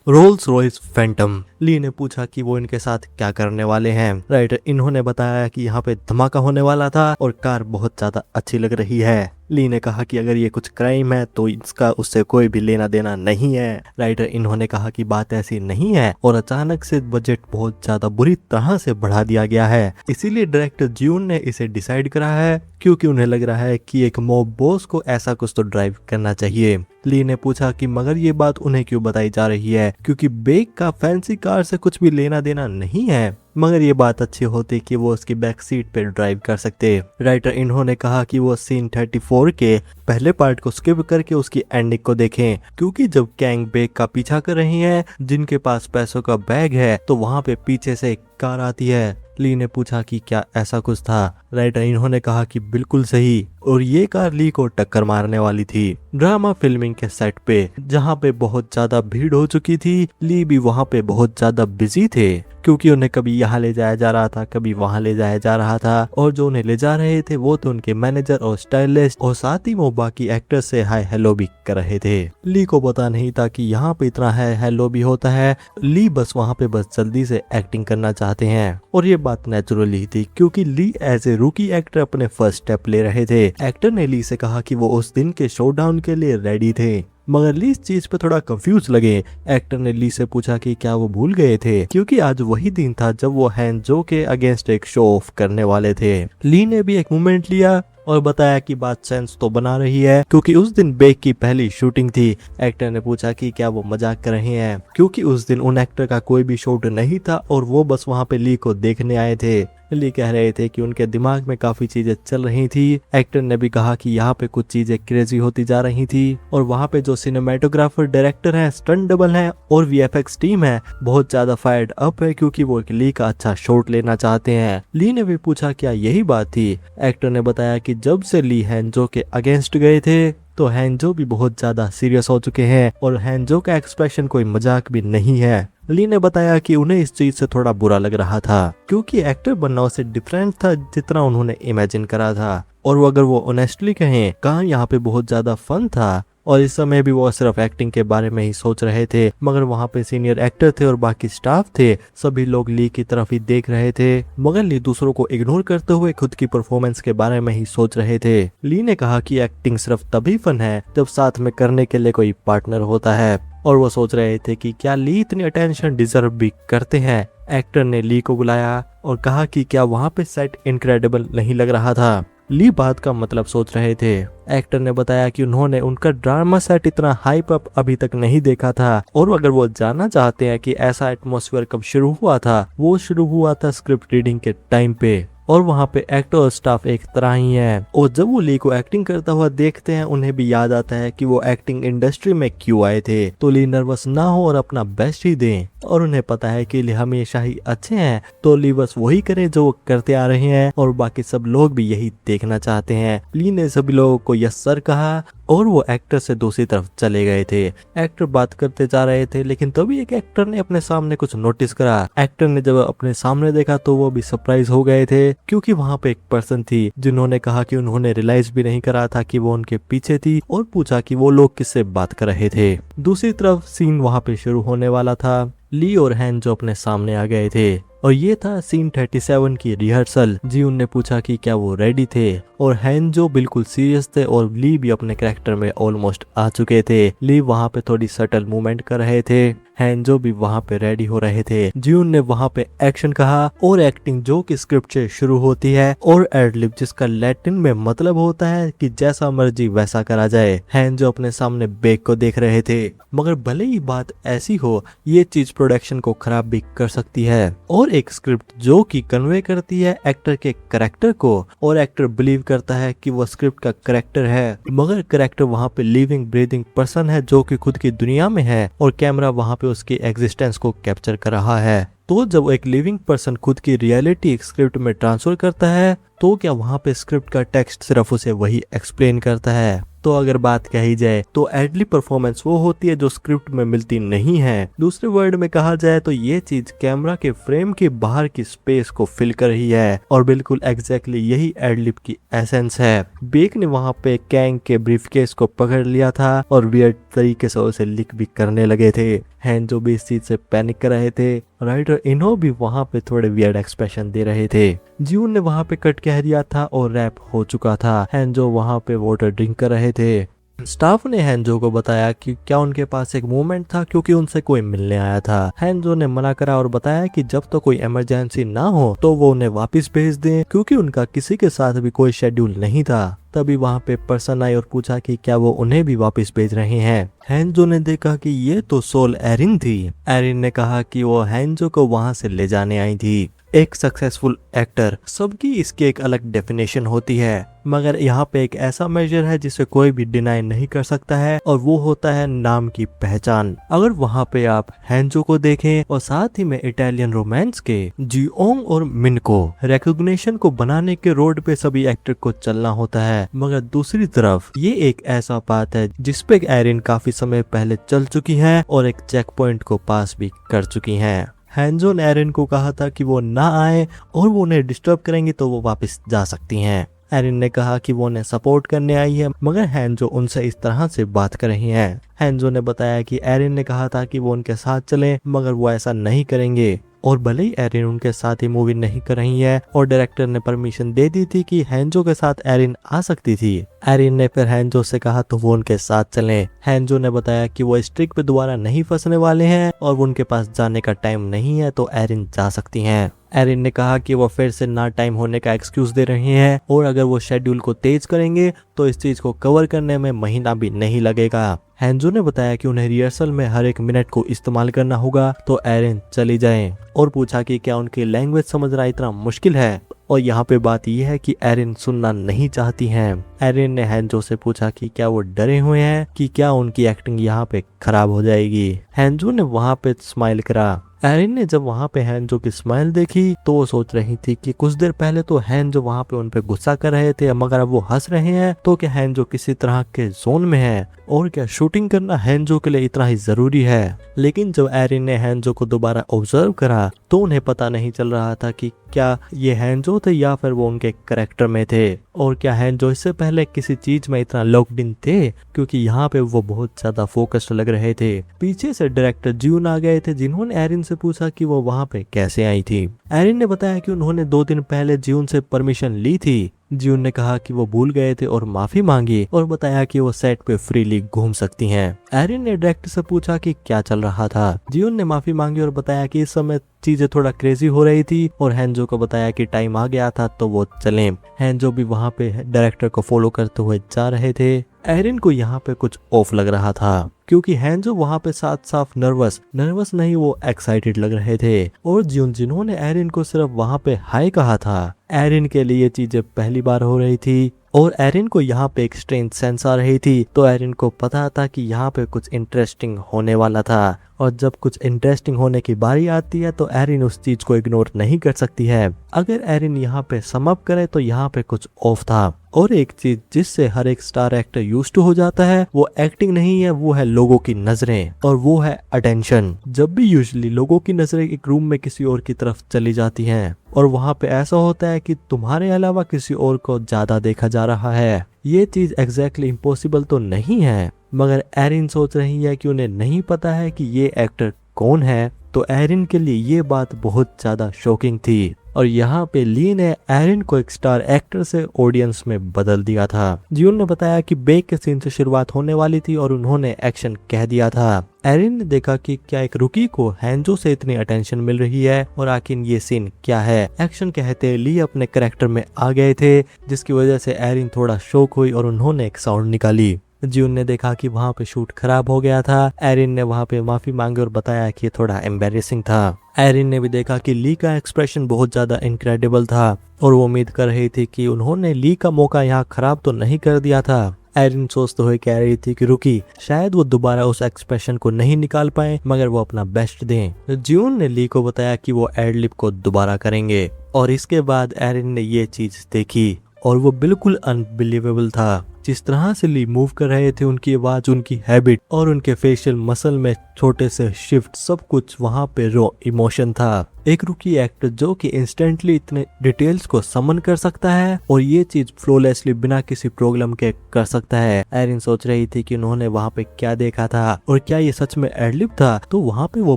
Rolls Royce Phantom. ली ने पूछा कि वो इनके साथ क्या करने वाले हैं। राइटर इन्होंने बताया कि यहाँ पे धमाका होने वाला था और कार बहुत ज्यादा अच्छी लग रही है। ली ने कहा कि अगर ये कुछ क्राइम है तो इसका उससे कोई भी लेना देना नहीं है। राइटर इन्होंने कहा कि बात ऐसी नहीं है और अचानक से बजट बहुत ज्यादा बुरी तरह से बढ़ा दिया गया है, इसीलिए डायरेक्टर जून ने इसे डिसाइड करा है क्योंकि उन्हें लग रहा है कि एक मॉब बॉस को ऐसा कुछ तो ड्राइव करना चाहिए। ली ने पूछा कि मगर ये बात उन्हें क्यों बताई जा रही है, क्योंकि बेक का फैंसी कार से कुछ भी लेना देना नहीं है, मगर ये बात अच्छी होती कि वो उसकी बैक सीट पे ड्राइव कर सकते। राइटर इन्होंने कहा कि वो सीन 34 के पहले पार्ट को स्किप करके उसकी एंडिंग को देखें, क्योंकि जब कैंग बेक का पीछा कर रही है जिनके पास पैसों का बैग है तो वहाँ पे पीछे से एक कार आती है। ली ने पूछा कि क्या ऐसा कुछ था। राइटर इन्होंने कहा कि बिल्कुल सही, और ये कार ली को टक्कर मारने वाली थी। ड्रामा फिल्मिंग के सेट पे जहाँ पे बहुत ज्यादा भीड़ हो चुकी थी, ली भी वहाँ पे बहुत ज्यादा बिजी थे क्योंकि उन्हें कभी यहाँ ले जाया जा रहा था, कभी वहाँ ले जाया जा रहा था, और जो उन्हें ले जा रहे थे वो तो उनके मैनेजर और स्टाइलिस्ट, और साथ ही वो बाकी एक्टर्स से हाय हेलो भी कर रहे थे। ली को पता नहीं था कि यहाँ पे इतना हाय हेलो भी होता है। ली बस वहाँ पे बस जल्दी से एक्टिंग करना चाहते हैं, और ये बात नेचुरली थी क्योंकि ली एज ए रूकी एक्टर अपने फर्स्ट स्टेप ले रहे थे। एक्टर ने ली से कहा कि वो उस दिन के शोडाउन के लिए रेडी थे, मगर ली इस चीज पे थोड़ा कंफ्यूज लगे। एक्टर ने ली से पूछा कि क्या वो भूल गए थे, क्योंकि आज वही दिन था जब वो हैंजो के अगेंस्ट एक शो ऑफ करने वाले थे। ली ने भी एक मोमेंट लिया और बताया कि बात सेंस तो बना रही है क्योंकि उस दिन बेक की पहली शूटिंग थी। एक्टर ने पूछा कि क्या वो मजाक कर रहे हैं, क्योंकि उस दिन उन एक्टर का कोई भी शूट नहीं था और वो बस वहाँ पे ली को देखने आए थे। ली कह रहे थे कि उनके दिमाग में काफी चीजें चल रही थी। एक्टर ने भी कहा कि यहाँ पे कुछ चीजें क्रेजी होती जा रही थी और वहाँ पे जो सिनेमेटोग्राफर, डायरेक्टर है, स्टंट डबल है और वीएफएक्स टीम है बहुत ज्यादा फायर्ड अप है क्योंकि वो ली का अच्छा शॉट लेना चाहते हैं। ली ने भी पूछा क्या यही बात थी। एक्टर ने बताया कि जब से ली हैंजो के अगेंस्ट गए थे तो हैंजो भी बहुत ज्यादा सीरियस हो चुके हैं और हैंजो का एक्सप्रेशन कोई मजाक भी नहीं है। ली ने बताया कि उन्हें इस चीज से थोड़ा बुरा लग रहा था क्योंकि एक्टर बनना उससे डिफरेंट था जितना उन्होंने इमेजिन करा था, और वो अगर वो ऑनेस्टली कहें कहाँ यहाँ पे बहुत ज्यादा फन था और इस समय भी वो सिर्फ एक्टिंग के बारे में ही सोच रहे थे, मगर वहाँ पे सीनियर एक्टर थे और बाकी स्टाफ थे, सभी लोग ली की तरफ ही देख रहे थे, मगर ली दूसरों को इग्नोर करते हुए खुद की परफॉर्मेंस के बारे में ही सोच रहे थे। ली ने कहा कि एक्टिंग सिर्फ तभी फन है जब साथ में करने के लिए कोई पार्टनर होता है, और वो सोच रहे थे कि क्या ली इतनी अटेंशन डिजर्व भी करते हैं। एक्टर ने ली को बुलाया और कहा कि क्या वहाँ पे सेट इनक्रेडिबल नहीं लग रहा था। ली बात का मतलब सोच रहे थे। एक्टर ने बताया कि उन्होंने उनका ड्रामा सेट इतना हाइप अप अभी तक नहीं देखा था, और अगर वो जानना चाहते हैं कि ऐसा एटमॉस्फेयर कब शुरू हुआ था, वो शुरू हुआ था स्क्रिप्ट रीडिंग के टाइम पे, और वहाँ पे एक्टर और स्टाफ एक तरह ही है, और जब वो ली को एक्टिंग करता हुआ देखते हैं उन्हें भी याद आता है कि वो एक्टिंग इंडस्ट्री में क्यों आए थे, तो ली नर्वस ना हो और अपना बेस्ट ही दें, और उन्हें पता है कि ली हमेशा ही अच्छे हैं तो ली बस वही करें जो वो करते आ रहे हैं, और बाकी सब लोग भी यही देखना चाहते हैं। ली ने सभी लोगों को यस सर कहा और वो एक्टर से दूसरी तरफ चले गए थे। एक्टर बात करते जा रहे थे लेकिन तभी एक एक्टर ने अपने सामने कुछ नोटिस करा। एक्टर ने जब अपने सामने देखा तो वो भी सरप्राइज हो गए थे क्योंकि वहाँ पे एक पर्सन थी जिन्होंने कहा कि उन्होंने रियलाइज भी नहीं करा था कि वो उनके पीछे थी, और पूछा कि वो लोग किससे बात कर रहे थे। दूसरी तरफ सीन वहाँ पे शुरू होने वाला था। ली और हैंजो अपने सामने आ गए थे और ये था सीन 37 की रिहर्सल। जीउन ने पूछा कि क्या वो रेडी थे, और हैंजो बिल्कुल सीरियस थे और ली भी अपने कैरेक्टर में ऑलमोस्ट आ चुके थे। ली वहाँ पे थोड़ी सटल मूवमेंट कर रहे थे, हैंजो भी वहाँ पे रेडी हो रहे थे। जीउन ने वहाँ पे एक्शन कहा और एक्टिंग जो कि स्क्रिप्ट से शुरू होती है, और एडलिप जिसका लैटिन में मतलब होता है कि जैसा मर्जी वैसा करा जाए। हैंजो अपने सामने बेक को देख रहे थे, मगर भले ही बात ऐसी हो ये चीज प्रोडक्शन को खराब भी कर सकती है, और एक स्क्रिप्ट जो कि कन्वे करती है एक्टर के कैरेक्टर को, और एक्टर बिलीव करता है कि वो स्क्रिप्ट का कैरेक्टर है, मगर कैरेक्टर वहाँ पे लिविंग ब्रीदिंग पर्सन है जो कि खुद की दुनिया में है, और कैमरा वहाँ पे उसकी एग्जिस्टेंस को कैप्चर कर रहा है। तो जब एक लिविंग पर्सन खुद की रियलिटी एक स्क्रिप्ट में ट्रांसफर करता है तो क्या वहाँ पे स्क्रिप्ट का टेक्स्ट सिर्फ उसे वही एक्सप्लेन करता है? तो अगर बात कही जाए तो एडलिप परफॉर्मेंस वो होती है जो स्क्रिप्ट में मिलती नहीं है। दूसरे वर्ड में कहा जाए तो ये चीज कैमरा के फ्रेम के बाहर की स्पेस को फिल कर रही है और बिल्कुल एग्जैक्टली यही एडलिप की एसेंस है। बेक ने वहाँ पे कैंग के ब्रीफकेस को पकड़ लिया था और वियर्ड तरीके से उसे लीक भी करने लगे थे। हैंजो भी इस चीज से पैनिक कर रहे थे। राइटर इन्हो भी वहाँ पे थोड़े वियर्ड एक्सप्रेशन दे रहे थे। जियून ने वहाँ पे कट कह दिया था और रैप हो चुका था। हैंजो वहाँ पे वाटर ड्रिंक कर रहे थे। स्टाफ ने हैंजो को बताया कि क्या उनके पास एक मूवमेंट था क्योंकि उनसे कोई मिलने आया था। हैंजो ने मना करा और बताया कि जब तो कोई इमरजेंसी ना हो तो वो उन्हें वापस भेज दें क्योंकि उनका किसी के साथ भी कोई शेड्यूल नहीं था। तभी वहाँ पे पर्सन आई और पूछा कि क्या वो उन्हें भी वापस भेज रहे हैं। हैंजो ने देखा कि ये तो सोल एरिन थी। एरिन ने कहा कि वो हैंजो को वहाँ से ले जाने आई थी। एक सक्सेसफुल एक्टर सबकी इसकी एक अलग डेफिनेशन होती है, मगर यहाँ पे एक ऐसा मेजर है जिसे कोई भी डिनाई नहीं कर सकता है और वो होता है नाम की पहचान। अगर वहाँ पे आप हैंजो को देखें और साथ ही में इटालियन रोमांस के जियोंग और मिन को रिकॉग्निशन को बनाने के रोड पे सभी एक्टर को चलना होता है, मगर दूसरी तरफ ये एक ऐसा बात है जिसपे एरिन काफी समय पहले चल चुकी है और एक चेक पॉइंट को पास भी कर चुकी है। हैंजो ने एरिन को कहा था कि वो ना आए और वो उन्हें डिस्टर्ब करेंगे तो वो वापस जा सकती हैं। एरिन ने कहा कि वो उन्हें सपोर्ट करने आई है, मगर हैंजो उनसे इस तरह से बात कर रही हैं। हैंजो ने बताया कि एरिन ने कहा था कि वो उनके साथ चले, मगर वो ऐसा नहीं करेंगे और भले ही एरिन उनके साथ ही मूवी नहीं कर रही है और डायरेक्टर ने परमिशन दे दी थी कि हैंजो के साथ एरिन आ सकती थी। एरिन ने फिर हैंजो से कहा तो वो उनके साथ चले। हैंजो ने बताया कि वो स्ट्रिक पे दोबारा नहीं फंसने वाले हैं और वो उनके पास जाने का टाइम नहीं है तो एरिन जा सकती हैं। एरिन ने कहा कि वो फिर से ना टाइम होने का एक्सक्यूज दे रहे हैं और अगर वो शेड्यूल को तेज करेंगे तो इस चीज को कवर करने में महीना भी नहीं लगेगा। हैंजो ने बताया कि उन्हें रिहर्सल में हर एक मिनट को इस्तेमाल करना होगा तो एरिन चली जाए और पूछा कि क्या उनकी लैंग्वेज समझना इतना मुश्किल है। और यहाँ पे बात यह है कि एरिन सुनना नहीं चाहती हैं। एरिन ने हैंजो से पूछा कि क्या वो डरे हुए हैं कि क्या उनकी एक्टिंग यहाँ पे खराब हो जाएगी। हैंजो ने वहाँ पे स्माइल करा। एरिन ने जब वहाँ पे हैंजो की स्माइल देखी तो वो सोच रही थी कि कुछ देर पहले तो हैंजो वहाँ पे उन पे गुस्सा कर रहे थे, मगर अब वो हंस रहे हैं तो क्या हैंजो किसी तरह के जोन में है और क्या शूटिंग करना हैंजो के लिए इतना ही जरूरी है। लेकिन जब एरिन ने हैंजो को दोबारा ऑब्जर्व करा तो उन्हें पता नहीं चल रहा था कि क्या ये हैंजो थे या फिर वो उनके कैरेक्टर में थे और क्या हैंजो इससे पहले किसी चीज में इतना लॉक्ड इन थे, क्योंकि यहाँ पे वो बहुत ज्यादा फोकस्ड लग रहे थे। पीछे से डायरेक्टर जियून आ गए थे जिन्होंने एरिन से पूछा कि वो वहाँ पे कैसे आई थी। एरिन ने बताया कि उन्होंने 2 दिन पहले जियून से परमिशन ली थी। जियून ने कहा कि वो भूल गए थे और माफी मांगी और बताया कि वो सेट पे फ्रीली घूम सकती हैं। एरिन ने डायरेक्टर से पूछा कि क्या चल रहा था। जियून ने माफी मांगी और बताया कि इस समय चीजें थोड़ा क्रेजी हो रही थी और हैंजो को बताया कि टाइम आ गया था तो वो चले। हैंजो भी वहाँ पे डायरेक्टर को फॉलो करते हुए जा रहे थे। एरिन को यहाँ पे कुछ ऑफ लग रहा था क्योंकि हैंजो वहाँ पे साफ साफ नर्वस नहीं वो एक्साइटेड लग रहे थे और जिन्होंने एरिन को सिर्फ वहाँ पे हाय कहा था, एरिन के लिए चीजें पहली बार हो रही थी और एरिन को यहाँ पे एक स्ट्रेंज सेंस आ रही थी। तो एरिन को पता था कि यहाँ पे कुछ इंटरेस्टिंग होने वाला था और जब कुछ इंटरेस्टिंग होने की बारी आती है तो एरिन उस चीज को इग्नोर नहीं कर सकती है। अगर एरिन यहाँ पे सम अप करे तो यहाँ पे कुछ ऑफ था और एक चीज जिससे हर एक स्टार एक्टर यूज्ड टू हो जाता है वो एक्टिंग नहीं है, वो है लोगों की नजरें और वो है अटेंशन। जब भी यूजुअली लोगों की नजरें एक रूम में किसी और की तरफ चली जाती हैं और वहाँ पे ऐसा होता है कि तुम्हारे अलावा किसी और को ज्यादा देखा जा रहा है, ये चीज एग्जैक्टली इम्पॉसिबल तो नहीं है, मगर एरिन सोच रही है कि उन्हें नहीं पता है कि ये एक्टर कौन है। तो एरिन के लिए ये बात बहुत ज्यादा शॉकिंग थी और यहाँ पे ली ने एरिन को एक स्टार एक्टर से ऑडियंस में बदल दिया था। जियून ने बताया कि बेक के सीन से शुरुआत होने वाली थी और उन्होंने एक्शन कह दिया था। एरिन ने देखा कि क्या एक रुकी को हैंजो से इतनी अटेंशन मिल रही है और आखिर ये सीन क्या है। एक्शन कहते ली अपने कैरेक्टर में आ गए थे जिसकी वजह से एरिन थोड़ा शॉक हुई और उन्होंने एक साउंड निकाली। जियून ने देखा कि वहाँ पे शूट खराब हो गया था। एरिन ने वहाँ पे माफी मांगी और बताया कि थोड़ा एम्बेरेसिंग था। एरिन ने भी देखा कि ली का एक्सप्रेशन बहुत ज्यादा इनक्रेडिबल था और वो उम्मीद कर रही थी कि उन्होंने ली का मौका यहाँ खराब तो नहीं कर दिया था। एरिन सोचते हुए कह रही थी कि रुकी शायद वो दोबारा उस एक्सप्रेशन को नहीं निकाल पाए, मगर वो अपना बेस्ट दें। जियून ने ली को बताया कि वो एडलिप को दोबारा करेंगे और इसके बाद एरिन ने ये चीज देखी और वो बिल्कुल अनबिलीवेबल था। जिस तरह से ली मूव कर रहे थे, उनकी आवाज, उनकी हैबिट और उनके फेशियल मसल में छोटे से शिफ्ट, सब कुछ वहां पे रॉ इमोशन था। एक रुकी एक्टर जो कि इंस्टेंटली इतने डिटेल्स को समन कर सकता है और ये चीज फ्लोलेसली बिना किसी प्रॉब्लम के कर सकता है। एरिन सोच रही थी कि उन्होंने वहां पे क्या देखा था और क्या ये सच में एडलिप था, तो वहां पे वो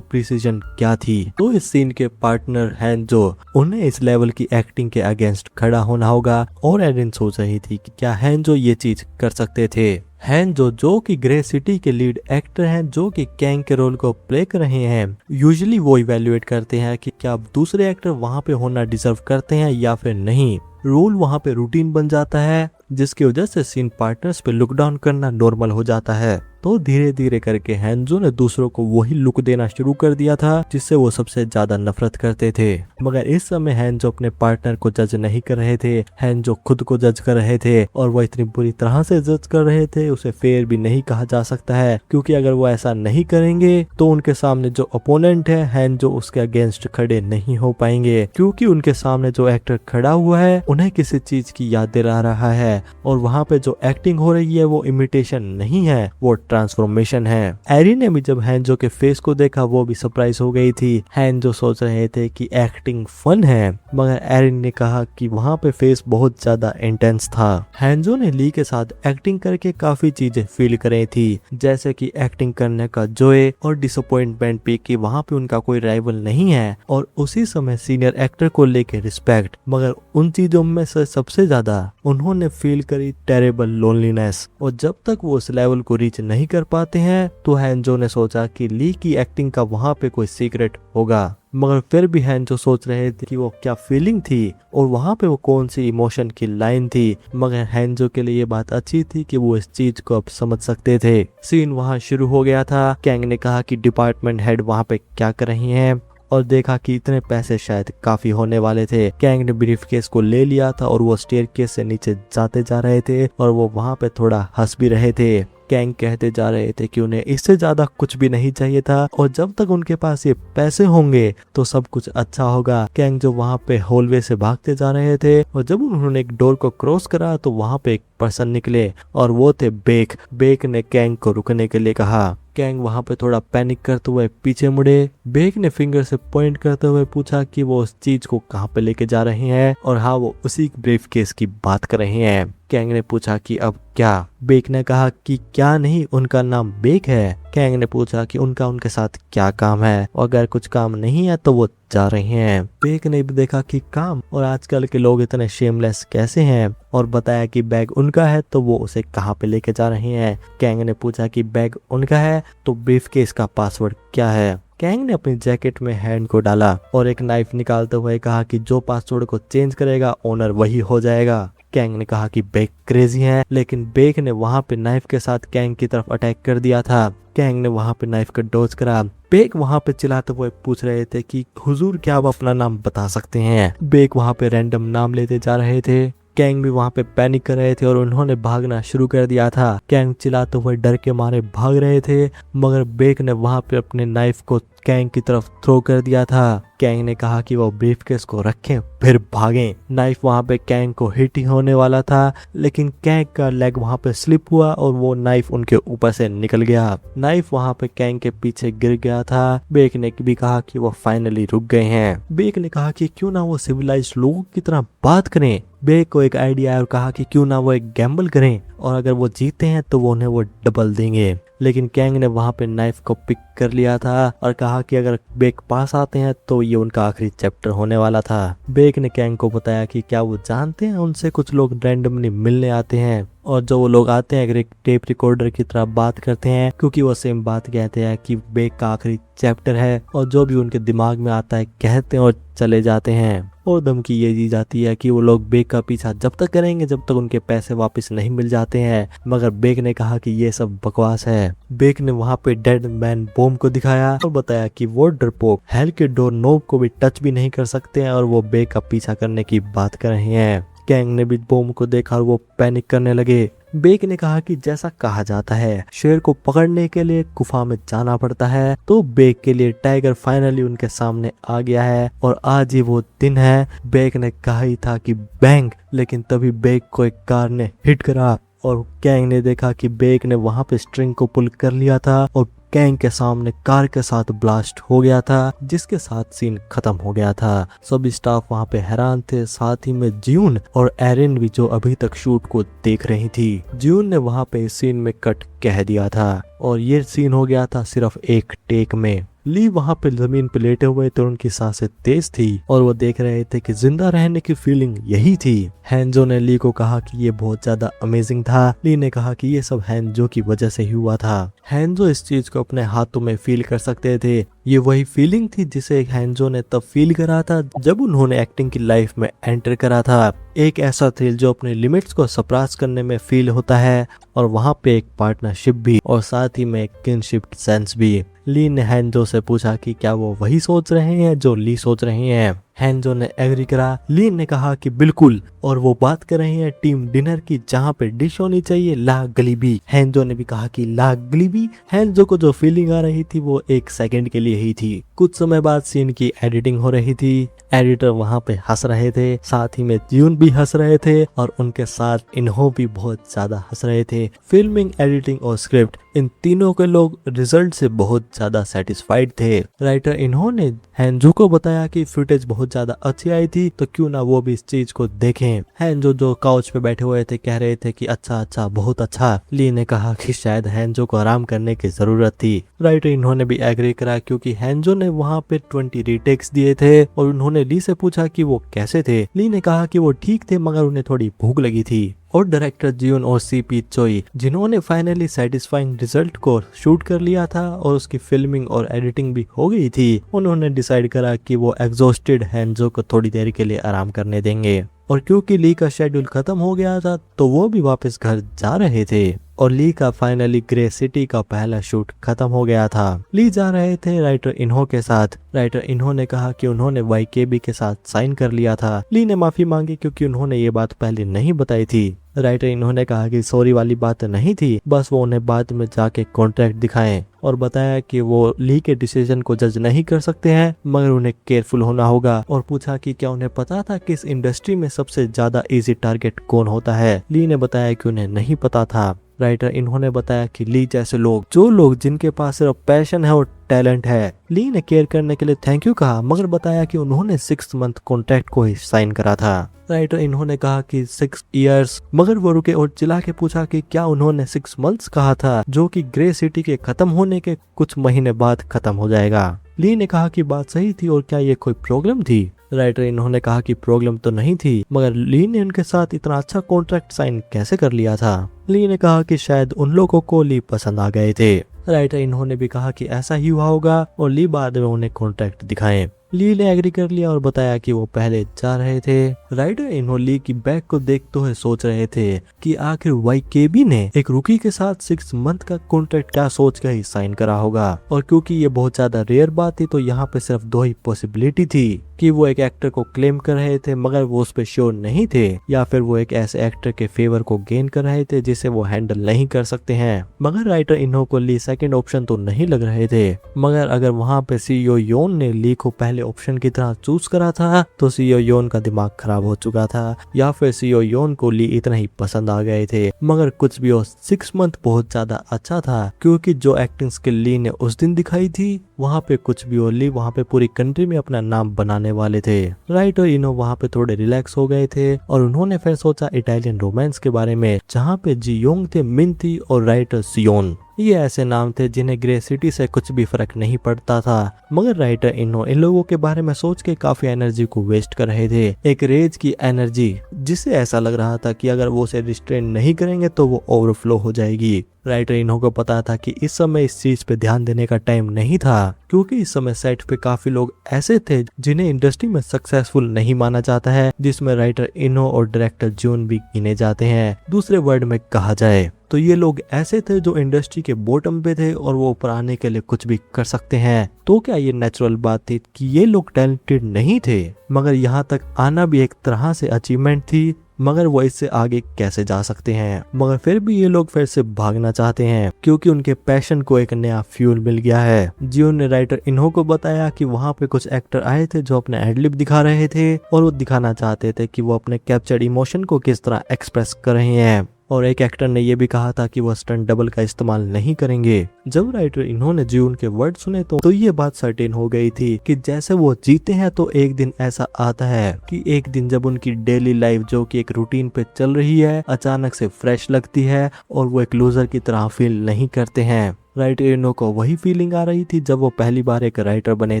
प्रिसीजन क्या थी। तो इस सीन के पार्टनर हैंजो, उन्हें इस लेवल की एक्टिंग के अगेंस्ट खड़ा होना होगा और एरिन सोच रही थी कि क्या हैंजो ये चीज कर सकते थे। हैंजो जो कि ग्रे सिटी के लीड एक्टर हैं, जो कि कैंग के रोल को प्ले कर रहे हैं, यूजुअली वो इवेल्युएट करते हैं कि क्या दूसरे एक्टर वहां पे होना डिजर्व करते हैं या फिर नहीं। रोल वहां पे रूटीन बन जाता है, जिसकी वजह से सीन पार्टनर्स पे लुक डाउन करना नॉर्मल हो जाता है। तो धीरे धीरे करके हैंजो ने दूसरों को वही लुक देना शुरू कर दिया था जिससे वो सबसे ज्यादा नफरत करते थे। मगर इस समय हैंजो अपने पार्टनर को जज नहीं कर रहे थे, हैंजो खुद को जज कर रहे थे और वो इतनी बुरी तरह से जज कर रहे थे, उसे फेयर भी नहीं कहा जा सकता है, क्योंकि अगर वो ऐसा नहीं करेंगे तो उनके सामने जो अपोनेंट है हैंजो, उसके अगेंस्ट खड़े नहीं हो पाएंगे, क्योंकि उनके सामने जो एक्टर खड़ा हुआ है उन्हें किसी चीज की याद दिला रहा है और वहाँ पे जो एक्टिंग हो रही है वो इमिटेशन नहीं है, वो ट्रांसफॉर्मेशन है। एरिन ने भी जब हैंजो के फेस को देखा वो भी सरप्राइज हो गई थी। हैंजो सोच रहे थे कि एक्टिंग फन है, मगर एरिन ने कहा कि वहाँ पे फेस बहुत ज्यादा इंटेंस था। हैंजो ने ली के साथ एक्टिंग करके काफी चीजें फील करी थी, जैसे कि एक्टिंग करने का जॉय और डिसअपॉइंटमेंट भी कि वहाँ पे उनका कोई राइवल नहीं है, और उसी समय सीनियर एक्टर को लेके रिस्पेक्ट। मगर उन चीजों में से सबसे ज्यादा उन्होंने फील करी टेरेबल लोनलीनेस, और जब तक वो उस लेवल को रीच नहीं कर पाते हैं तो हैंजो ने सोचा कि ली की एक्टिंग का वहाँ पे कोई सीक्रेट होगा। मगर फिर भी हैंजो सोच रहे थे कि वो क्या फीलिंग थी और वहाँ पे वो कौन सी इमोशन की लाइन थी। मगर हैंजो के लिए ये बात अच्छी थी कि वो इस चीज को अब समझ सकते थे। सीन वहाँ शुरू हो गया था। कैंग ने कहा कि डिपार्टमेंट हेड वहाँ पे क्या कर रही हैं और देखा कि इतने पैसे शायद काफी होने वाले थे। कैंग ने ब्रीफकेस को ले लिया था और वो स्टेयरकेस से नीचे जाते जा रहे थे और वो वहाँ पे थोड़ा हंस भी रहे थे। कैंग कहते जा रहे थे कि उन्हें इससे ज्यादा कुछ भी नहीं चाहिए था और जब तक उनके पास ये पैसे होंगे तो सब कुछ अच्छा होगा। कैंग जो वहाँ पे हॉलवे से भागते जा रहे थे और जब उन्होंने एक डोर को क्रॉस करा तो वहाँ पे एक पर्सन निकले और वो थे बेक। बेक ने कैंग को रुकने के लिए कहा। कैंग वहाँ पे थोड़ा पैनिक करते हुए पीछे मुड़े। बेक ने फिंगर से पॉइंट करते हुए पूछा कि वो उस चीज को कहाँ पे लेके जा रहे हैं और हाँ, वो उसी ब्रीफकेस की बात कर रहे हैं। कैंग ने पूछा कि अब क्या? बेक ने कहा कि क्या नहीं, उनका नाम बेक है। कैंग ने पूछा कि उनके साथ क्या काम है और अगर कुछ काम नहीं है तो वो जा रहे हैं। बेक ने भी देखा कि काम और आजकल के लोग इतने शेमलेस कैसे हैं और बताया कि बैग उनका है तो वो उसे कहाँ पे लेके जा रहे हैं। कैंग ने पूछा कि बैग उनका है तो ब्रीफकेस का पासवर्ड क्या है। कैंग ने अपनी जैकेट में हैंड को डाला और एक नाइफ निकालते हुए कहा कि जो पासवर्ड को चेंज करेगा ओनर वही हो जाएगा। कैंग ने कहा कि बेक क्रेजी है, लेकिन बेक ने वहां पे नाइफ के साथ कैंग की तरफ अटैक कर दिया था। कैंग ने वहां पे नाइफ का डॉज करा। बेक वहां पे चिल्लाते हुए पूछ रहे थे कि हुजूर क्या आप अपना नाम बता सकते हैं। बेक वहां पे रैंडम नाम लेते जा रहे थे। कैंग भी वहां पे पैनिक कर रहे थे और उन्होंने भागना शुरू कर दिया था। कैंग चिल्लाते हुए डर के मारे भाग रहे थे, मगर बेक ने वहां पे अपने नाइफ को कैंग की तरफ थ्रो कर दिया था। कैंग ने कहा कि वो ब्रीफकेस को रखें फिर भागें। नाइफ वहां पे कैंग को हिट ही होने वाला था, लेकिन कैंग का लेग वहां पे स्लिप हुआ और वो नाइफ उनके ऊपर से निकल गया। नाइफ वहां पे कैंग के पीछे गिर गया था। बेक ने भी कहा कि वो फाइनली रुक गए हैं। बेक ने कहा कि क्यों ना वो सिविलाइज्ड लोगों की तरह बात करें। बेक को एक आइडिया आया और कहा कि क्यों ना वो एक गैम्बल करें और अगर वो जीते हैं तो वो उन्हें वो डबल देंगे। लेकिन कैंग ने वहां पे नाइफ को पिक कर लिया था और कहा कि अगर बेक पास आते हैं तो ये उनका आखिरी चैप्टर होने वाला था। बेक ने कैंग को बताया कि क्या वो जानते हैं उनसे कुछ लोग रैंडमली मिलने आते हैं और जो वो लोग आते हैं एक टेप रिकॉर्डर की तरह बात करते हैं, क्योंकि वो सेम बात कहते हैं कि बेक का आखिरी चैप्टर है और जो भी उनके दिमाग में आता है कहते हैं और चले जाते हैं। और धमकी ये दी जाती है कि वो लोग बेक का पीछा जब तक करेंगे जब तक उनके पैसे वापस नहीं मिल जाते हैं। मगर बेक ने कहा कि ये सब बकवास है। बेक ने वहां पे डेड मैन बॉम्ब को दिखाया और बताया कि वो डरपोक हेल के डोर नोब को भी टच भी नहीं कर सकते हैं और वो बेक का पीछा करने की बात कर रहे हैं। कैंग ने भी बॉम्ब को देखा और वो पैनिक करने लगे। बेक ने कहा कि जैसा कहा जाता है शेर को पकड़ने के लिए गुफा में जाना पड़ता है, तो बेक के लिए टाइगर फाइनली उनके सामने आ गया है और आज ही वो दिन है। बेक ने कहा ही था कि बैंग, लेकिन तभी बेक को एक कार ने हिट करा और कैंग ने देखा कि बेक ने वहां पे स्ट्रिंग को पुल कर लिया था और कैंग के सामने कार के साथ ब्लास्ट हो गया था, जिसके साथ सीन खत्म हो गया था। सभी स्टाफ वहां पे हैरान थे, साथ ही में जियून और एरिन भी, जो अभी तक शूट को देख रही थी। जियून ने वहां पे इस सीन में कट कह दिया था और ये सीन हो गया था सिर्फ एक टेक में। ली वहां पे जमीन पे लेटे हुए थे, उनकी सांसें तेज थी और वो देख रहे थे कि जिंदा रहने की फीलिंग यही थी। हैंजो ने ली को कहा कि ये बहुत ज्यादा अमेजिंग था। ली ने कहा कि ये सब हैंजो की वजह से ही हुआ था। हैंजो इस चीज को अपने हाथों में फील कर सकते थे। ये वही फीलिंग थी जिसे हैंजो ने तब फील करा था जब उन्होंने एक्टिंग की लाइफ में एंटर करा था। एक ऐसा थ्रिल जो अपने लिमिट्स को सरपास करने में फील होता है और वहां पे एक पार्टनरशिप भी और साथ ही में एक किनशिप सेंस भी। ली ने हैंजो से पूछा कि क्या वो वही सोच रहे हैं जो ली सोच रहे हैं। हैंजो ने एग्री करा। ली ने कहा कि बिल्कुल, और वो बात कर रहे हैं टीम डिनर की जहाँ पे डिश होनी चाहिए ला गलीबी। हैंजो ने भी कहा कि ला गलीबी। हैंजो को जो फीलिंग आ रही थी वो एक सेकंड के लिए ही थी। कुछ समय बाद सीन की एडिटिंग हो रही थी। एडिटर वहां पे हंस रहे थे, साथ ही में जियून भी हंस रहे थे और उनके साथ इन्हो भी बहुत ज्यादा हंस रहे थे। फिल्मिंग, एडिटिंग और स्क्रिप्ट, इन तीनों के लोग रिजल्ट से बहुत ज्यादा सेटिस्फाइड थे। राइटर इन्होंने हैंजो को बताया कि फुटेज बहुत ज्यादा अच्छी आई थी, तो क्यों ना वो भी इस चीज को देखें। हैंजो जो काउच पे बैठे हुए थे कह रहे थे कि अच्छा अच्छा, बहुत अच्छा। ली ने कहा कि शायद हैंजो को आराम करने की जरूरत थी। राइटर इन्होंने भी एग्री करा क्योंकि हैंजो ने वहां पे 20 रीटेक्स दिए थे और उन्होंने ली से पूछा कि वो कैसे थे। ली ने कहा कि वो ठीक थे मगर उन्हें थोड़ी भूख लगी थी। और डायरेक्टर जियोन और सीपी चोई, जिन्होंने फाइनली सेटिस्फाइंग रिजल्ट को शूट कर लिया था और उसकी फिल्मिंग और एडिटिंग भी हो गई थी, उन्होंने डिसाइड करा कि वो एग्जॉस्टेड हैंजो को थोड़ी देर के लिए आराम करने देंगे। और क्योंकि ली का शेड्यूल खत्म हो गया था तो वो भी वापस घर जा रहे थे और ली का फाइनली ग्रे सिटी का पहला शूट खत्म हो गया था। ली जा रहे थे राइटर इन्हो के साथ। राइटर इन्हो ने कहा कि उन्होंने वाईकेबी के साथ साइन कर लिया था। ली ने माफी मांगी क्योंकि उन्होंने ये बात पहले नहीं बताई थी। राइटर इन्होंने कहा कि सॉरी वाली बात नहीं थी, बस वो उन्हें बाद में जाके कॉन्ट्रैक्ट दिखाएं और बताया कि वो ली के डिसीजन को जज नहीं कर सकते हैं मगर उन्हें केयरफुल होना होगा। और पूछा कि क्या उन्हें पता था कि इस इंडस्ट्री में सबसे ज्यादा इजी टारगेट कौन होता है। ली ने बताया कि उन्हें नहीं पता था। राइटर इन्होंने बताया कि ली जैसे लोग, जो लोग जिनके पास सिर्फ पैशन है और टैलेंट है। ली ने केयर करने के लिए थैंक यू कहा मगर बताया कि उन्होंने 6 मंथ कॉन्ट्रैक्ट को ही साइन करा था। राइटर इन्होंने कहा कि 6 इयर्स, मगर वो रुके और चिल्ला के पूछा कि क्या उन्होंने 6 मंथ्स कहा था, जो कि ग्रे सिटी के खत्म होने के कुछ महीने बाद खत्म हो जाएगा। ली ने कहा कि बात सही थी और क्या ये कोई प्रॉब्लम थी। राइटर इन्होंने कहा कि प्रॉब्लम तो नहीं थी मगर ली ने उनके साथ इतना अच्छा कॉन्ट्रैक्ट साइन कैसे कर लिया था। ली ने कहा कि शायद उन लोगों को ली पसंद आ गए थे। राइटर इन्होंने भी कहा कि ऐसा ही हुआ होगा और ली बाद में उन्हें कॉन्ट्रैक्ट दिखाएं। ली ने एग्री कर लिया और बताया कि वो पहले जा रहे थे। राइटर इन्हो ली की बैग को देखते हुए सोच रहे थे कि आखिर वाईकेबी ने एक रुकी के साथ 6 मंथ का कॉन्ट्रैक्ट क्या सोच कर ही साइन करा होगा। और क्योंकि ये बहुत ज्यादा रेयर बात थी तो यहाँ पे सिर्फ 2 ही पॉसिबिलिटी थी कि वो एक एक्टर को क्लेम कर रहे थे मगर वो उस पर श्योर नहीं थे, या फिर वो एक ऐसे एक्टर के फेवर को गेन कर रहे थे जिसे वो हैंडल नहीं कर सकते हैं। मगर राइटर इन्हो को ली सेकंड ऑप्शन तो नहीं लग रहे थे। मगर अगर वहाँ पे सीईओ योन ने ली को पहले ऑप्शन की तरह चूज करा था तो सीईओ योन का दिमाग खराब हो चुका था, या फिर सीईओ योन को ली इतना ही पसंद आ गए थे। मगर कुछ भी हो, 6 मंथ बहुत ज्यादा अच्छा था क्योंकि जो एक्टिंग स्किल ली ने उस दिन दिखाई थी वहाँ पे कुछ भी हो, ली वहाँ पे पूरी कंट्री में अपना नाम बनाने वाले थे। राइटर इनो वहाँ पे थोड़े रिलैक्स हो गए थे और उन्होंने फिर सोचा इटालियन रोमांस के बारे में, जहाँ पे जी योंग थे, मिन थी और राइटर सियोन। ये ऐसे नाम थे जिन्हें ग्रे सिटी से कुछ भी फर्क नहीं पड़ता था। मगर राइटर इनो इन लोगों के बारे में सोच के काफी एनर्जी को वेस्ट कर रहे थे, एक रेज की एनर्जी जिससे ऐसा लग रहा था कि अगर वो उसे रिस्ट्रेन नहीं करेंगे तो वो ओवरफ्लो हो जाएगी। राइटर इन्हों को पता था कि इस समय इस चीज पे ध्यान देने का टाइम नहीं था, क्योंकि इस समय सेट पे काफी लोग ऐसे थे जिन्हें इंडस्ट्री में सक्सेसफुल नहीं माना जाता है, जिसमें राइटर इनो और डायरेक्टर जून भी गिने जाते हैं। दूसरे वर्ड में कहा जाए तो ये लोग ऐसे थे जो इंडस्ट्री के बॉटम पे थे और वो ऊपर आने के लिए कुछ भी कर सकते हैं। तो क्या ये नेचुरल बात थी कि ये लोग टैलेंटेड नहीं थे, मगर यहाँ तक आना भी एक तरह से अचीवमेंट थी, मगर वो इससे आगे कैसे जा सकते हैं। मगर फिर भी ये लोग फिर से भागना चाहते हैं क्योंकि उनके पैशन को एक नया फ्यूल मिल गया है। जियोन ने राइटर इन्हो को बताया कि वहाँ पे कुछ एक्टर आए थे जो अपने एडलिप दिखा रहे थे और वो दिखाना चाहते थे कि वो अपने कैप्चर्ड इमोशन को किस तरह एक्सप्रेस कर रहे हैं। और एक एक्टर ने ये भी कहा था कि वो स्टंट डबल का इस्तेमाल नहीं करेंगे। जब राइटर इन्होंने जियोन के वर्ड सुने तो ये बात सर्टेन हो गई थी कि जैसे वो जीते हैं तो एक दिन ऐसा आता है कि एक दिन जब उनकी डेली लाइफ जो कि एक रूटीन पे चल रही है अचानक से फ्रेश लगती है और वो एक लूजर की तरह फील नहीं करते हैं। राइटर इन्हो को वही फीलिंग आ रही थी जब वो पहली बार एक राइटर बने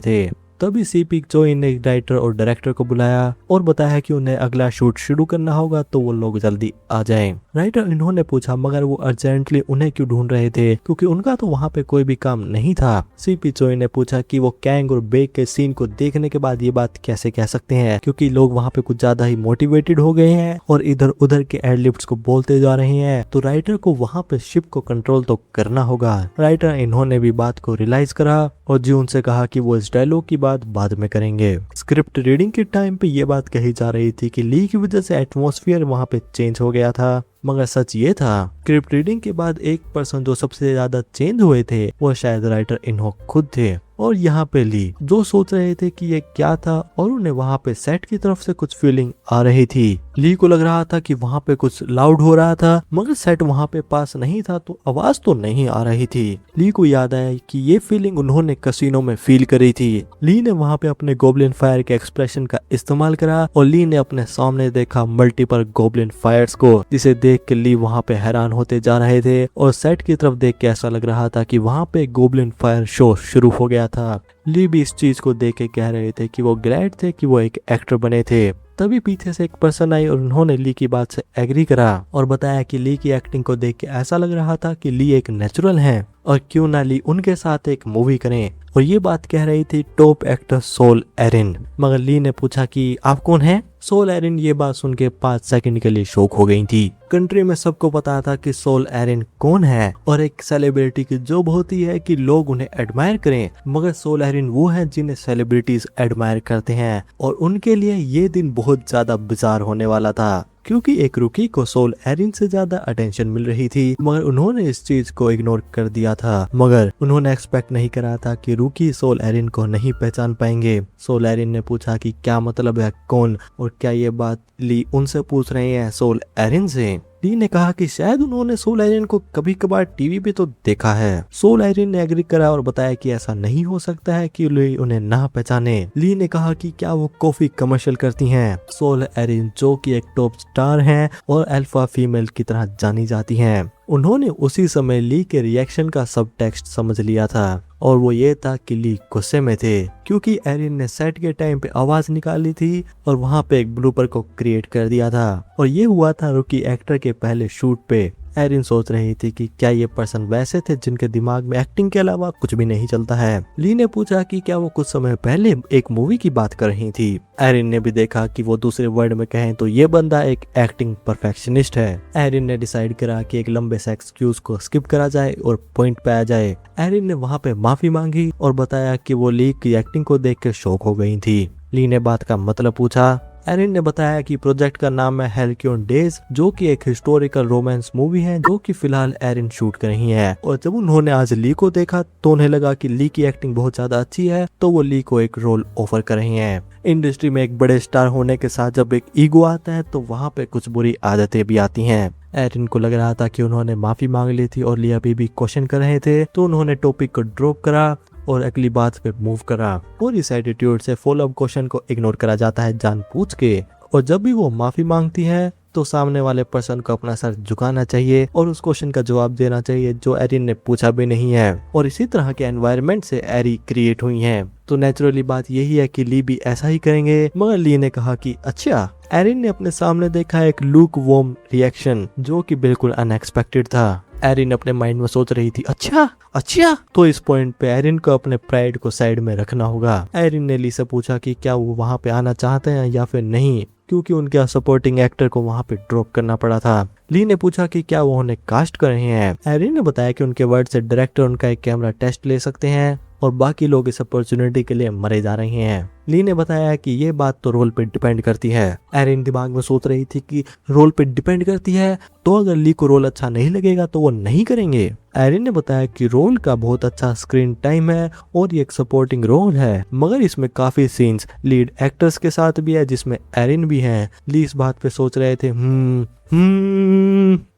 थे। तभी सीपी चोई ने राइटर और डायरेक्टर को बुलाया और बताया कि उन्हें अगला शूट शुरू करना होगा तो वो लोग जल्दी आ जाएं। राइटर इन्होंने पूछा मगर वो अर्जेंटली उन्हें क्यों ढूंढ रहे थे क्योंकि उनका तो वहाँ पे कोई भी काम नहीं था। सीपी चोई ने पूछा कि वो कैंग और बेक के सीन को देखने के बाद ये बात कैसे कह सकते हैं क्योंकि लोग वहाँ पे कुछ ज्यादा ही मोटिवेटेड हो गए हैं और इधर उधर के एडलिप्स को बोलते जा रहे हैं तो राइटर को वहाँ पे शिप को कंट्रोल तो करना होगा। राइटर इन्होंने भी बात को रियलाइज करा और जियोन से कहा कि वो इस डायलॉग की बात बाद में करेंगे। स्क्रिप्ट रीडिंग के टाइम पे ये बात कही जा रही थी कि ली की वजह से एटमॉस्फेयर वहाँ पे चेंज हो गया था मगर सच ये था स्क्रिप्ट रीडिंग के बाद एक पर्सन जो सबसे ज्यादा चेंज हुए थे वो शायद राइटर इन्हो खुद थे। और यहाँ पे ली जो सोच रहे थे कि ये क्या था और उन्हें वहाँ पे सेट की तरफ से कुछ फीलिंग आ रही थी। ली को लग रहा था कि वहाँ पे कुछ लाउड हो रहा था मगर सेट वहाँ पे पास नहीं था तो आवाज तो नहीं आ रही थी। ली को याद आया कि ये फीलिंग उन्होंने कसिनो में फील करी थी। ली ने वहाँ पे अपने गोब्लिन फायर के एक्सप्रेशन का इस्तेमाल करा और ली ने अपने सामने देखा मल्टीपल गोब्लिन फायर्स को जिसे देख के ली वहाँ पे हैरान होते जा रहे थे और सेट की तरफ देख के ऐसा लग रहा था कि वहाँ पे गोब्लिन फायर शो शुरू हो गया था। ली भी इस चीज को देख के कह रहे थे कि वो ग्लैड थे कि वो एक एक्टर बने थे। तभी पीछे से एक पर्सन आई और उन्होंने ली की बात से एग्री करा और बताया कि ली की एक्टिंग को देख के ऐसा लग रहा था कि ली एक नेचुरल है और क्यों ना ली उनके साथ एक मूवी करें। और ये बात कह रही थी टॉप एक्टर सोल एरिन। मगर ली ने पूछा कि आप कौन हैं? सोल एरिन ये बात सुन के 5 सेकंड के लिए शॉक हो गई थी। कंट्री में सबको पता था कि सोल एरिन कौन है और एक सेलिब्रिटी की जॉब होती है कि लोग उन्हें एडमायर करें मगर सोल एरिन वो है जिन्हें सेलिब्रिटीज एडमायर करते हैं और उनके लिए ये दिन बहुत ज्यादा बिजार होने वाला था क्योंकि एक रुकी को सोल एरिन से ज्यादा अटेंशन मिल रही थी मगर उन्होंने इस चीज को इग्नोर कर दिया था। मगर उन्होंने एक्सपेक्ट नहीं करा था कि रुकी सोल एरिन को नहीं पहचान पाएंगे। सोल एरिन ने पूछा कि क्या मतलब है कौन और क्या ये बात ली उनसे पूछ रहे हैं सोल एरिन से। ली ने कहा कि शायद उन्होंने सोल एरिन को कभी कभार टीवी पे तो देखा है। सोल एरिन ने एग्री करा और बताया कि ऐसा नहीं हो सकता है कि ली उन्हें ना पहचाने। ली ने कहा कि क्या वो कॉफी कमर्शियल करती हैं। सोल एरिन जो कि एक टॉप स्टार हैं और अल्फा फीमेल की तरह जानी जाती हैं। उन्होंने उसी समय ली के रिएक्शन का सब टेक्स्ट समझ लिया था और वो ये था कि ली गुस्से में थे क्योंकि एरिन ने सेट के टाइम पे आवाज निकाली थी और वहाँ पे एक ब्लूपर को क्रिएट कर दिया था और ये हुआ था रुकी एक्टर के पहले शूट पे। एरिन सोच रही थी कि क्या ये पर्सन वैसे थे जिनके दिमाग में एक्टिंग के अलावा कुछ भी नहीं चलता है। ली ने पूछा कि क्या वो कुछ समय पहले एक मूवी की बात कर रही थी। एरिन ने भी देखा कि वो दूसरे वर्ड में कहें तो ये बंदा एक एक्टिंग परफेक्शनिस्ट है। एरिन ने डिसाइड करा कि एक लंबे से एक्सक्यूज को स्किप करा जाए और पॉइंट पे आ जाए। एरिन ने वहाँ पे माफी मांगी और बताया कि वो ली की एक्टिंग को देख के शॉक हो गई थी। ली ने बात का मतलब पूछा। एरिन ने बताया कि प्रोजेक्ट का नाम है हेलक्यून डेज जो कि एक हिस्टोरिकल रोमांस मूवी है जो कि फिलहाल एरिन शूट कर रही है। और जब उन्होंने आज ली को देखा तो उन्हें लगा कि ली की एक्टिंग बहुत ज्यादा अच्छी है तो वो ली को एक रोल ऑफर कर रही हैं। इंडस्ट्री में एक बड़े स्टार होने के साथ जब एक ईगो आता है तो वहाँ पे कुछ बुरी आदतें भी आती हैं। एरिन को लग रहा था कि उन्होंने माफी मांग ली थी और ली अभी भी क्वेश्चन कर रहे थे तो उन्होंने टॉपिक को ड्रॉप करा और अगली बात पे मूव करा और इस एटीट्यूड से फॉलो अप क्वेश्चन को इग्नोर करा जाता है जानबूझ के। और जब भी वो माफी मांगती है तो सामने वाले पर्सन को अपना सर झुकाना चाहिए और उस क्वेश्चन का जवाब देना चाहिए जो एरिन ने पूछा भी नहीं है। और इसी तरह के एनवायरनमेंट से एरी क्रिएट हुई हैं तो नेचुरली बात यही है कि ली भी ऐसा ही करेंगे। मगर ली ने कहा कि अच्छा। एरिन ने अपने सामने देखा एक लूक वॉर्म रिएक्शन जो कि बिल्कुल अनएक्सपेक्टेड था। एरिन अपने माइंड में सोच रही थी अच्छा तो इस पॉइंट पे एरिन को अपने प्राइड को साइड में रखना होगा। एरिन ने ली से पूछा कि क्या वो वहाँ पे आना चाहते हैं या फिर नहीं क्योंकि उनके सपोर्टिंग एक्टर को वहाँ पे ड्रॉप करना पड़ा था। ली ने पूछा कि क्या वो उन्हें कास्ट कर रहे हैं। एरिन ने बताया कि उनके वर्ड से डायरेक्टर उनका एक कैमरा टेस्ट ले सकते हैं और बाकी लोग इस अपॉर्चुनिटी के लिए मरे जा रहे हैं। ली ने बताया कि ये बात तो रोल पे डिपेंड करती है। एरिन दिमाग में सोच रही थी कि रोल पे डिपेंड करती है तो अगर ली को रोल अच्छा नहीं लगेगा तो वो नहीं करेंगे। एरिन ने बताया कि रोल का बहुत अच्छा स्क्रीन टाइम है और ये एक सपोर्टिंग रोल है मगर इसमें काफी सीन्स लीड एक्टर्स के साथ भी है जिसमें एरिन भी है। ली इस बात पे सोच रहे थे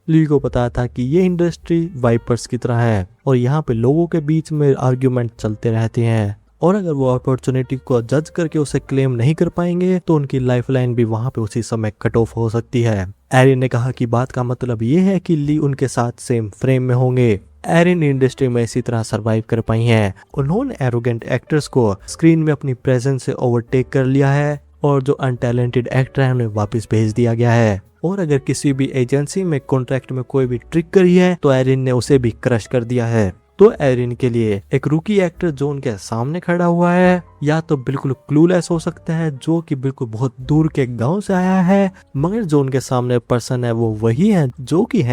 ली को पता था कि ये इंडस्ट्री वाइपर्स की तरह है और यहाँ पे लोगों के बीच में आर्ग्यूमेंट चलते रहते हैं और अगर वो अपॉर्चुनिटी को जज करके उसे क्लेम नहीं कर पाएंगे तो उनकी लाइफलाइन भी वहां पे उसी समय कट ऑफ हो सकती है। एरिन ने कहा कि बात का मतलब ये है कि ली उनके साथ सेम फ्रेम में होंगे। एरिन इंडस्ट्री में इसी तरह सरवाइव कर पाई हैं। उन्होंने एरोगेंट एक्टर्स को स्क्रीन में अपनी प्रेजेंस से ओवरटेक कर लिया है और जो अनटैलेंटेड एक्टर है उन्हें वापस भेज दिया गया है। और अगर किसी भी एजेंसी में कॉन्ट्रैक्ट में कोई भी ट्रिक करी है तो एरिन ने उसे भी क्रश कर दिया है। तो एरिन के लिए एक रूकी एक्टर जो उनके सामने खड़ा हुआ है या तो बिल्कुल क्लूलेस हो सकता है, जो कि बिल्कुल बहुत दूर के गांव से आया है, मगर जो उनके सामने पर्सन है वो वही है जो कि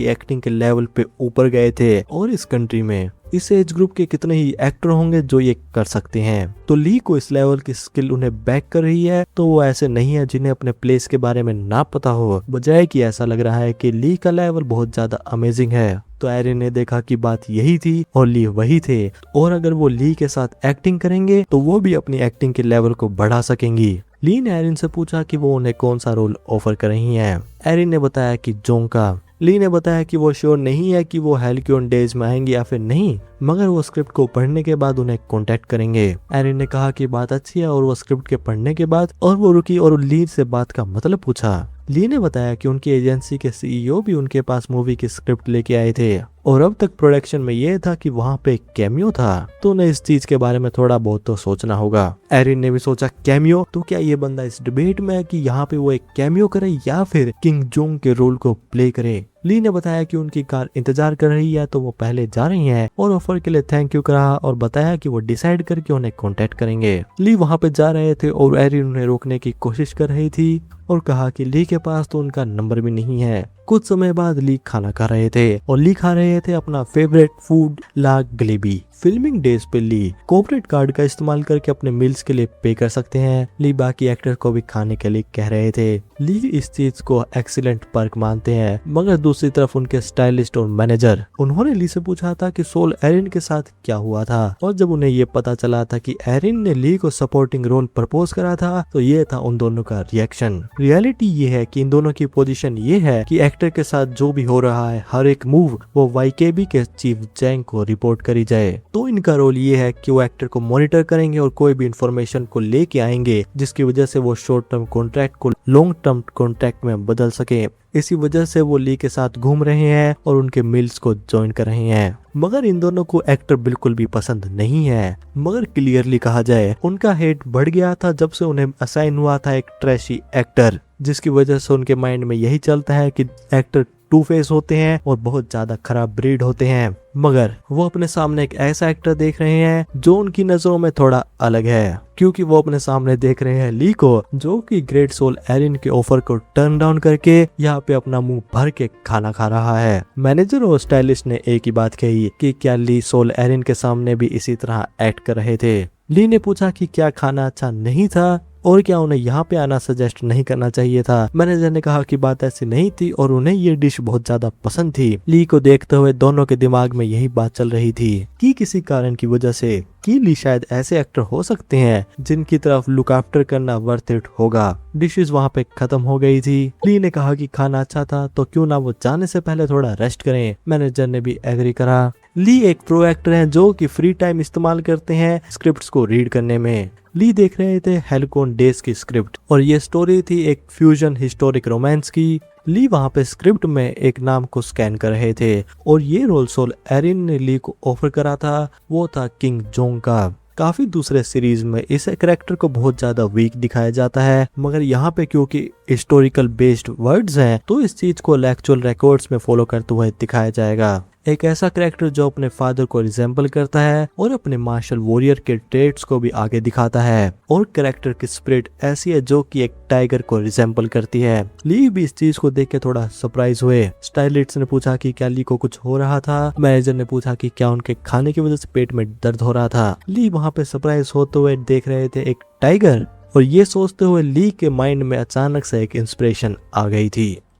एक्टिंग के लेवल पे ऊपर गए थे। और इस कंट्री में इस एज ग्रुप के कितने ही एक्टर होंगे जो ये कर सकते हैं। तो ली को इस लेवल की स्किल उन्हें बैक कर रही है। तो वो ऐसे नहीं है जिन्हें अपने प्लेस के बारे में ना पता हो, बजाय कि ऐसा लग रहा है कि ली का लेवल बहुत ज्यादा अमेजिंग है। तो एरिन ने देखा कि बात यही थी और ली वही थे और अगर वो ली के साथ एक्टिंग करेंगे तो वो भी अपनी एक्टिंग के लेवल को बढ़ा सकेंगी। ली ने एरिन से पूछा कि वो उन्हें कौन सा रोल ऑफर कर रही हैं। एरिन ने बताया कि जोंग का। ली ने बताया कि वो श्योर नहीं है कि वो हेलिक्योन डेज में आएंगे या फिर नहीं, मगर वो स्क्रिप्ट को पढ़ने के बाद उन्हें कांटेक्ट करेंगे। एरिन ने कहा कि बात अच्छी है और वो स्क्रिप्ट के पढ़ने के बाद और वो रुकी और ली से बात का मतलब पूछा। ली ने बताया कि उनकी एजेंसी के सीईओ भी उनके पास मूवी की स्क्रिप्ट लेके आए थे और अब तक प्रोडक्शन में ये था कि वहाँ पे कैमियो था, तो उन्हें इस चीज के बारे में थोड़ा बहुत तो सोचना होगा। एरिन ने भी सोचा कैमियो, तो क्या ये बंदा इस डिबेट में है कि यहाँ पे वो एक कैमियो करे या फिर किंग जोंग के रोल को प्ले करे। ली ने बताया कि उनकी कार इंतजार कर रही है तो वो पहले जा रही हैं और ऑफर के लिए थैंक यू कहा और बताया कि वो डिसाइड करके उन्हें कांटेक्ट करेंगे। ली वहां पे जा रहे थे और एरिन उन्हें रोकने की कोशिश कर रही थी और कहा कि ली के पास तो उनका नंबर भी नहीं है। कुछ समय बाद ली खाना खा रहे थे और ली खा रहे थे अपना फेवरेट फूड लाग गलेबी। फिल्मिंग डेज पे ली कॉर्पोरेट कार्ड का इस्तेमाल करके अपने मील्स के लिए पे कर सकते हैं। ली बाकी एक्टर को भी खाने के लिए कह रहे थे। ली इस चीज को एक्सीलेंट पर्क मानते हैं, मगर दूसरी तरफ उनके स्टाइलिस्ट और मैनेजर उन्होंने ली से पूछा था कि सोल एरिन के साथ क्या हुआ था और जब उन्हें ये पता चला था कि एरिन ने ली को सपोर्टिंग रोल प्रपोज करा था तो ये था उन दोनों का रिएक्शन। रियलिटी ये है कि इन दोनों की पोजीशन ये है कि एक्टर के साथ जो भी हो रहा है हर एक मूव वो वाईकेबी के चीफ जैंग को रिपोर्ट करी जाए। तो इनका रोल ये है कि वो एक्टर को मॉनिटर करेंगे और कोई भी इंफॉर्मेशन को लेके आएंगे जिसकी वजह से वो शॉर्ट टर्म कॉन्ट्रैक्ट को लॉन्ग टर्म कॉन्ट्रैक्ट में बदल सके। इसी वजह से वो ली के साथ घूम रहे हैं और उनके मिल्स को ज्वाइन कर रहे हैं। मगर इन दोनों को एक्टर बिल्कुल भी पसंद नहीं है। मगर क्लियरली कहा जाए उनका हेट बढ़ गया था जब से उन्हें असाइन हुआ था एक ट्रैशी एक्टर, जिसकी वजह से उनके माइंड में यही चलता है कि एक्टर टू फेस होते हैं और बहुत ज्यादा खराब ब्रीड होते हैं। मगर वो अपने सामने एक ऐसा एक्टर देख रहे हैं जो उनकी नजरों में थोड़ा अलग है, क्योंकि वो अपने सामने देख रहे हैं ली को जो कि ग्रेट सोल एरिन के ऑफर को टर्न डाउन करके यहाँ पे अपना मुंह भर के खाना खा रहा है। मैनेजर और स्टाइलिस्ट ने एक ही बात कही कि क्या ली सोल एरिन के सामने भी इसी तरह एक्ट कर रहे थे। ली ने पूछा कि क्या खाना अच्छा नहीं था और क्या उन्हें यहाँ पे आना सजेस्ट नहीं करना चाहिए था। मैनेजर ने कहा कि बात ऐसी नहीं थी और उन्हें ये डिश बहुत ज्यादा पसंद थी। ली को देखते हुए दोनों के दिमाग में यही बात चल रही थी कि किसी कारण की वजह से कि ली शायद ऐसे एक्टर हो सकते हैं जिनकी तरफ लुक आफ्टर करना वर्थ इट होगा। डिशेस वहाँ पे खत्म हो गई थी। ली ने कहा कि खाना अच्छा था तो क्यों ना वो जाने से पहले थोड़ा रेस्ट करें। मैनेजर ने भी एग्री करा। ली एक प्रो एक्टर हैं जो कि फ्री टाइम इस्तेमाल करते हैं स्क्रिप्ट्स को रीड करने में। ली देख रहे थे हेलिकॉन डेज की स्क्रिप्ट और ये स्टोरी थी एक फ्यूजन हिस्टोरिक रोमांस की। ली वहाँ पे स्क्रिप्ट में एक नाम को स्कैन कर रहे थे और ये रोल सोल एरिन ने ली को ऑफर करा था, वो था किंग जोंग का। काफी दूसरे सीरीज में इस कैरेक्टर को बहुत ज्यादा वीक दिखाया जाता है, मगर यहाँ पे क्योंकि हिस्टोरिकल बेस्ड वर्ड्स हैं तो इस चीज को एक्चुअल रिकॉर्ड्स में फॉलो करते हुए दिखाया जाएगा। एक ऐसा कैरेक्टर जो अपने फादर को रिजेंबल करता है और अपने मार्शल वॉरियर के ट्रेड्स को भी आगे दिखाता है और कैरेक्टर की स्पिरिट ऐसी है जो कि एक टाइगर को रिजेंबल करती है। ली भी इस चीज को देख के थोड़ा सरप्राइज हुए। स्टाइलिस्ट ने पूछा कि क्या ली को कुछ हो रहा था। मैनेजर ने पूछा कि क्या उनके खाने की वजह से पेट में दर्द हो रहा था। ली वहाँ पे सरप्राइज होते हुए देख रहे थे एक टाइगर और ये सोचते हुए ली के माइंड में अचानक से एक इंस्पिरेशन आ गई थी।